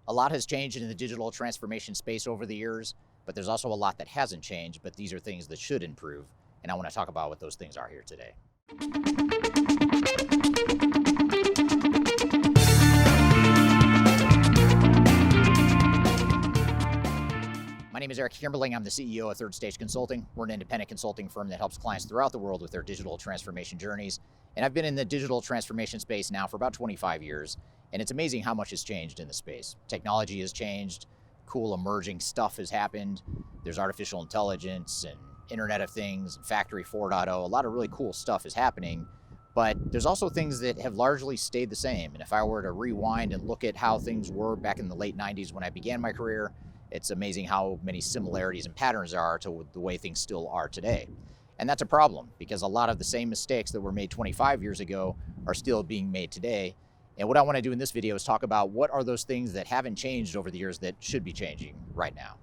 A lot has changed in the digital transformation space over the years, but there's also a lot that hasn't changed, but these are things that should improve. And I want to talk about what those things are here today. My name is Eric Kimberling. I'm the CEO of Third Stage Consulting. We're an independent consulting firm that helps clients throughout the world with their digital transformation journeys. And I've been in the digital transformation space now for about 25 years. And it's amazing how much has changed in the space. Technology has changed, cool emerging stuff has happened. There's artificial intelligence and Internet of Things and Factory 4.0. A lot of really cool stuff is happening, but there's also things that have largely stayed the same. And if I were to rewind and look at how things were back in the late 90s when I began my career, it's amazing how many similarities and patterns there are to the way things still are today. And that's a problem because a lot of the same mistakes that were made 25 years ago are still being made today. And what I want to do in this video is talk about what are those things that haven't changed over the years that should be changing right now.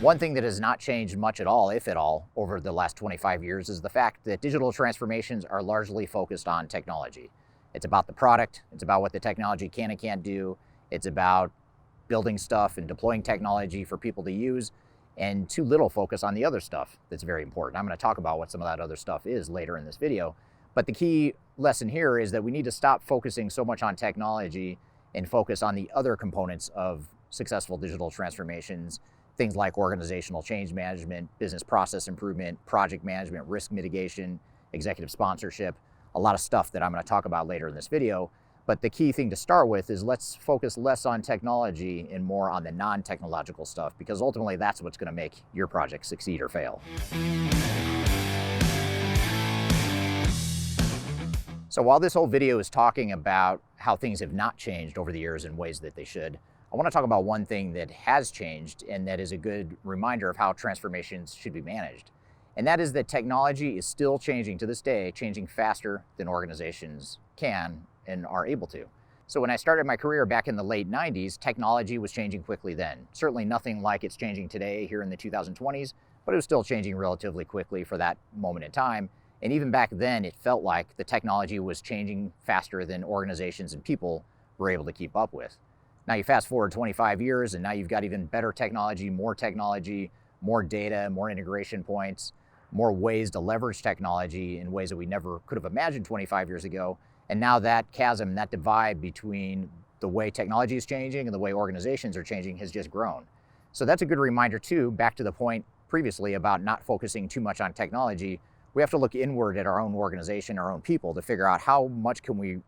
One thing that has not changed much at all, if at all, over the last 25 years is the fact that digital transformations are largely focused on technology. It's about the product, it's about what the technology can and can't do, it's about building stuff and deploying technology for people to use, and too little focus on the other stuff that's very important. I'm going to talk about what some of that other stuff is later in this video. But the key lesson here is that we need to stop focusing so much on technology and focus on the other components of successful digital transformations, things like organizational change management, business process improvement, project management, risk mitigation, executive sponsorship, a lot of stuff that I'm going to talk about later in this video. But the key thing to start with is let's focus less on technology and more on the non-technological stuff, because ultimately that's what's going to make your project succeed or fail. So while this whole video is talking about how things have not changed over the years in ways that they should, I want to talk about one thing that has changed and that is a good reminder of how transformations should be managed. And that is that technology is still changing to this day, changing faster than organizations can and are able to. So when I started my career back in the late 90s, technology was changing quickly then. Certainly nothing like it's changing today here in the 2020s, but it was still changing relatively quickly for that moment in time. And even back then, it felt like the technology was changing faster than organizations and people were able to keep up with. Now you fast forward 25 years and now you've got even better technology, more data, more integration points, more ways to leverage technology in ways that we never could have imagined 25 years ago. And now that chasm, that divide between the way technology is changing and the way organizations are changing has just grown. So that's a good reminder too, back to the point previously about not focusing too much on technology. We have to look inward at our own organization, our own people, to figure out how much can we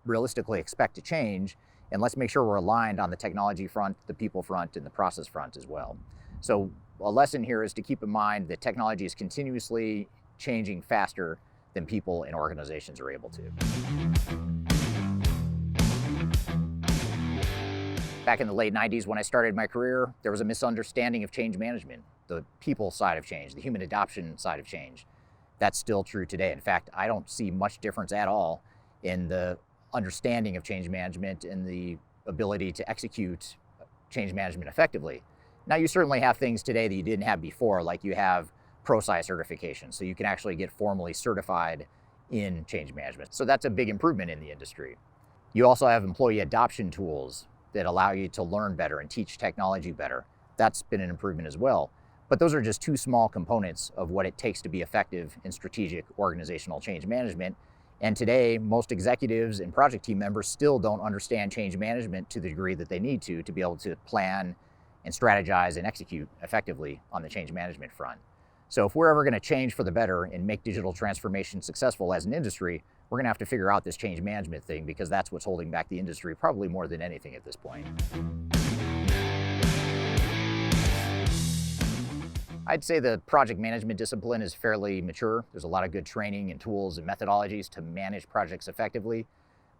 realistically expect to change. And let's make sure we're aligned on the technology front, the people front, and the process front as well. So a lesson here is to keep in mind that technology is continuously changing faster than people and organizations are able to. Back in the late 90s when I started my career, there was a misunderstanding of change management, the people side of change, the human adoption side of change. That's still true today. In fact, I don't see much difference at all in the understanding of change management and the ability to execute change management effectively. Now, you certainly have things today that you didn't have before, like you have ProSci certification, so you can actually get formally certified in change management. So that's a big improvement in the industry. You also have employee adoption tools that allow you to learn better and teach technology better. That's been an improvement as well. But those are just two small components of what it takes to be effective in strategic organizational change management. And today, most executives and project team members still don't understand change management to the degree that they need to be able to plan and strategize and execute effectively on the change management front. So if we're ever going to change for the better and make digital transformation successful as an industry, we're going to have to figure out this change management thing, because that's what's holding back the industry probably more than anything at this point. I'd say the project management discipline is fairly mature. There's a lot of good training and tools and methodologies to manage projects effectively.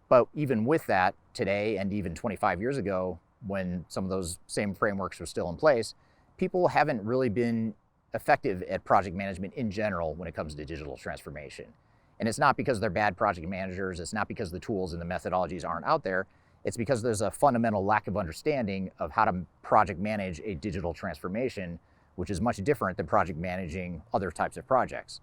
But even with that, today and even 25 years ago, when some of those same frameworks were still in place, people haven't really been effective at project management in general when it comes to digital transformation. And it's not because they're bad project managers, it's not because the tools and the methodologies aren't out there, it's because there's a fundamental lack of understanding of how to project manage a digital transformation, which is much different than project managing other types of projects.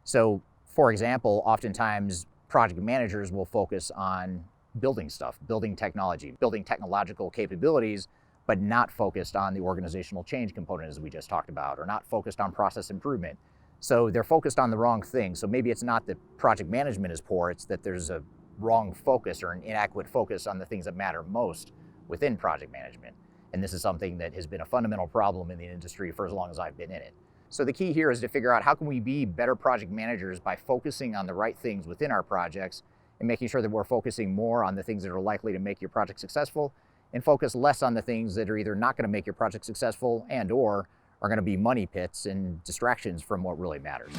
So, for example, oftentimes project managers will focus on building stuff, building technology, building technological capabilities, but not focused on the organizational change component as we just talked about, or not focused on process improvement. So they're focused on the wrong thing. So maybe it's not that project management is poor, it's that there's a wrong focus or an inadequate focus on the things that matter most within project management. And this is something that has been a fundamental problem in the industry for as long as I've been in it. So the key here is to figure out how can we be better project managers by focusing on the right things within our projects and making sure that we're focusing more on the things that are likely to make your project successful and focus less on the things that are either not going to make your project successful and or are going to be money pits and distractions from what really matters.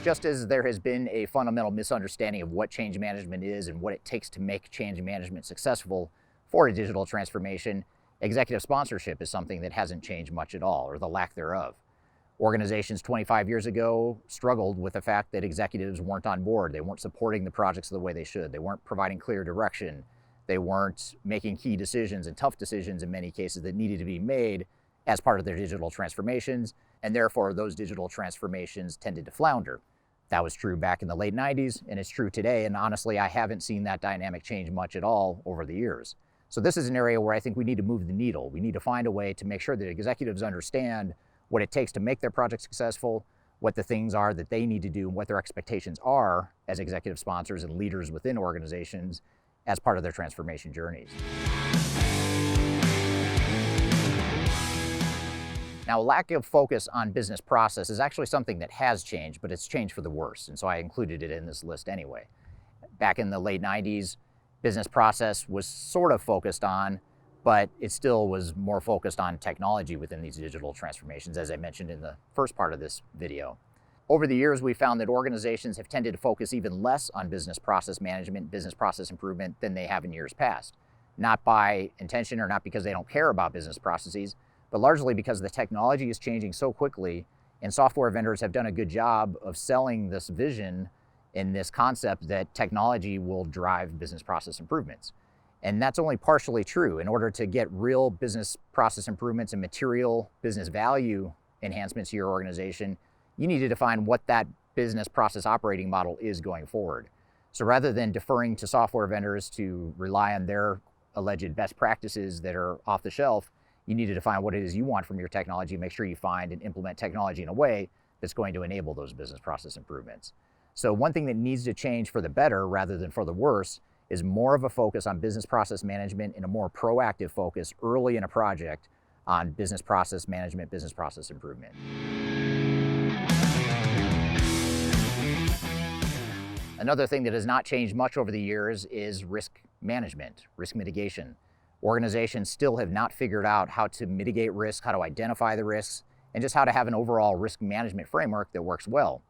Just as there has been a fundamental misunderstanding of what change management is and what it takes to make change management successful for a digital transformation, executive sponsorship is something that hasn't changed much at all, or the lack thereof. Organizations 25 years ago struggled with the fact that executives weren't on board. They weren't supporting the projects the way they should. They weren't providing clear direction. They weren't making key decisions and tough decisions in many cases that needed to be made as part of their digital transformations, and therefore those digital transformations tended to flounder. That was true back in the late 90s, and it's true today, and honestly, I haven't seen that dynamic change much at all over the years. So this is an area where I think we need to move the needle. We need to find a way to make sure that executives understand what it takes to make their project successful, what the things are that they need to do, and what their expectations are as executive sponsors and leaders within organizations as part of their transformation journeys. Now, a lack of focus on business process is actually something that has changed, but it's changed for the worse, and so I included it in this list anyway. Back in the late 90s, business process was sort of focused on, but it still was more focused on technology within these digital transformations, as I mentioned in the first part of this video. Over the years, we found that organizations have tended to focus even less on business process management, business process improvement than they have in years past. Not by intention or not because they don't care about business processes, but largely because the technology is changing so quickly, and software vendors have done a good job of selling this vision and this concept that technology will drive business process improvements. And that's only partially true. In order to get real business process improvements and material business value enhancements to your organization, you need to define what that business process operating model is going forward. So rather than deferring to software vendors to rely on their alleged best practices that are off the shelf, you need to define what it is you want from your technology and make sure you find and implement technology in a way that's going to enable those business process improvements. So one thing that needs to change for the better rather than for the worse is more of a focus on business process management and a more proactive focus early in a project on business process management, business process improvement. Another thing that has not changed much over the years is risk management, risk mitigation. Organizations still have not figured out how to mitigate risk, how to identify the risks, and just how to have an overall risk management framework that works well.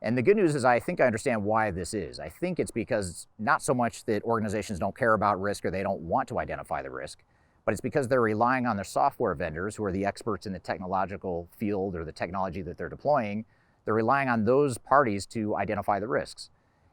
And the good news is I think I understand why this is. I think it's because not so much that organizations don't care about risk or they don't want to identify the risk, but it's because they're relying on their software vendors who are the experts in the technological field or the technology that they're deploying. They're relying on those parties to identify the risks.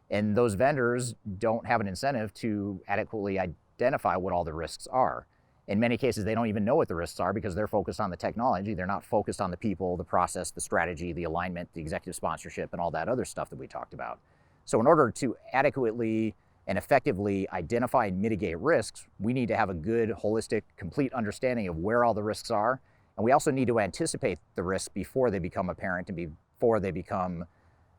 And those vendors don't have an incentive to adequately identify what all the risks are. In many cases, they don't even know what the risks are because they're focused on the technology. They're not focused on the people, the process, the strategy, the alignment, the executive sponsorship, and all that other stuff that we talked about. So in order to adequately and effectively identify and mitigate risks, we need to have a good, holistic, complete understanding of where all the risks are. And we also need to anticipate the risks before they become apparent and before they become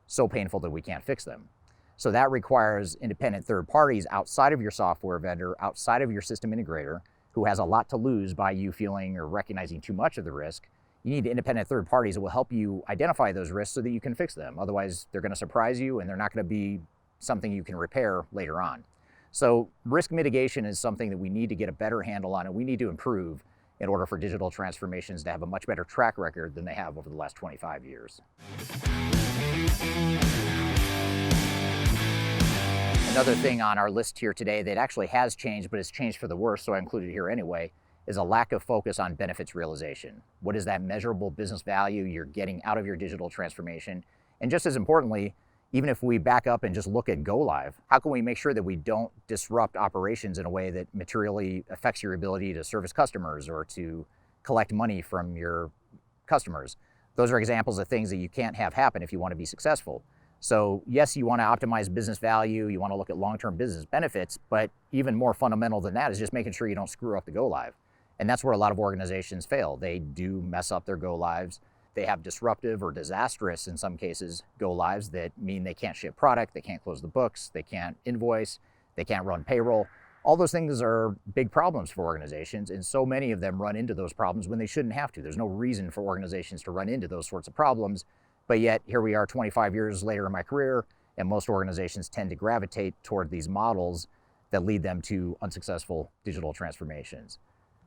so painful that we can't fix them. So that requires independent third parties outside of your software vendor, outside of your system integrator, who has a lot to lose by you feeling or recognizing too much of the risk. You need independent third parties that will help you identify those risks so that you can fix them. Otherwise, they're going to surprise you and they're not going to be something you can repair later on. So risk mitigation is something that we need to get a better handle on and we need to improve in order for digital transformations to have a much better track record than they have over the last 25 years. Another thing on our list here today that actually has changed, but it's changed for the worse, so I included it here anyway, is a lack of focus on benefits realization. What is that measurable business value you're getting out of your digital transformation? And just as importantly, even if we back up and just look at go live, how can we make sure that we don't disrupt operations in a way that materially affects your ability to service customers or to collect money from your customers? Those are examples of things that you can't have happen if you want to be successful. So yes, you want to optimize business value, you want to look at long-term business benefits, but even more fundamental than that is just making sure you don't screw up the go live. And that's where a lot of organizations fail. They do mess up their go lives. They have disruptive or disastrous, in some cases, go lives that mean they can't ship product, they can't close the books, they can't invoice, they can't run payroll. All those things are big problems for organizations, and so many of them run into those problems when they shouldn't have to. There's no reason for organizations to run into those sorts of problems. But yet, here we are 25 years later in my career, and most organizations tend to gravitate toward these models that lead them to unsuccessful digital transformations.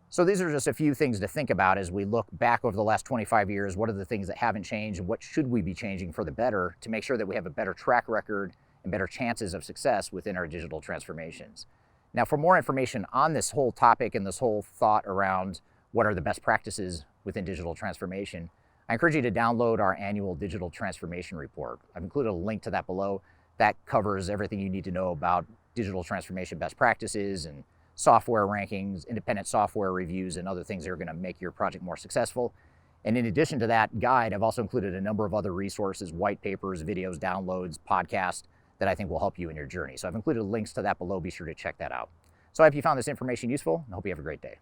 So these are just a few things to think about as we look back over the last 25 years. What are the things that haven't changed, and what should we be changing for the better to make sure that we have a better track record and better chances of success within our digital transformations? Now, for more information on this whole topic and this whole thought around what are the best practices within digital transformation, I encourage you to download our annual digital transformation report. I've included a link to that below. That covers everything you need to know about digital transformation best practices and software rankings, independent software reviews, and other things that are going to make your project more successful. And in addition to that guide, I've also included a number of other resources, white papers, videos, downloads, podcasts that I think will help you in your journey. So I've included links to that below. Be sure to check that out. So I hope you found this information useful, and I hope you have a great day.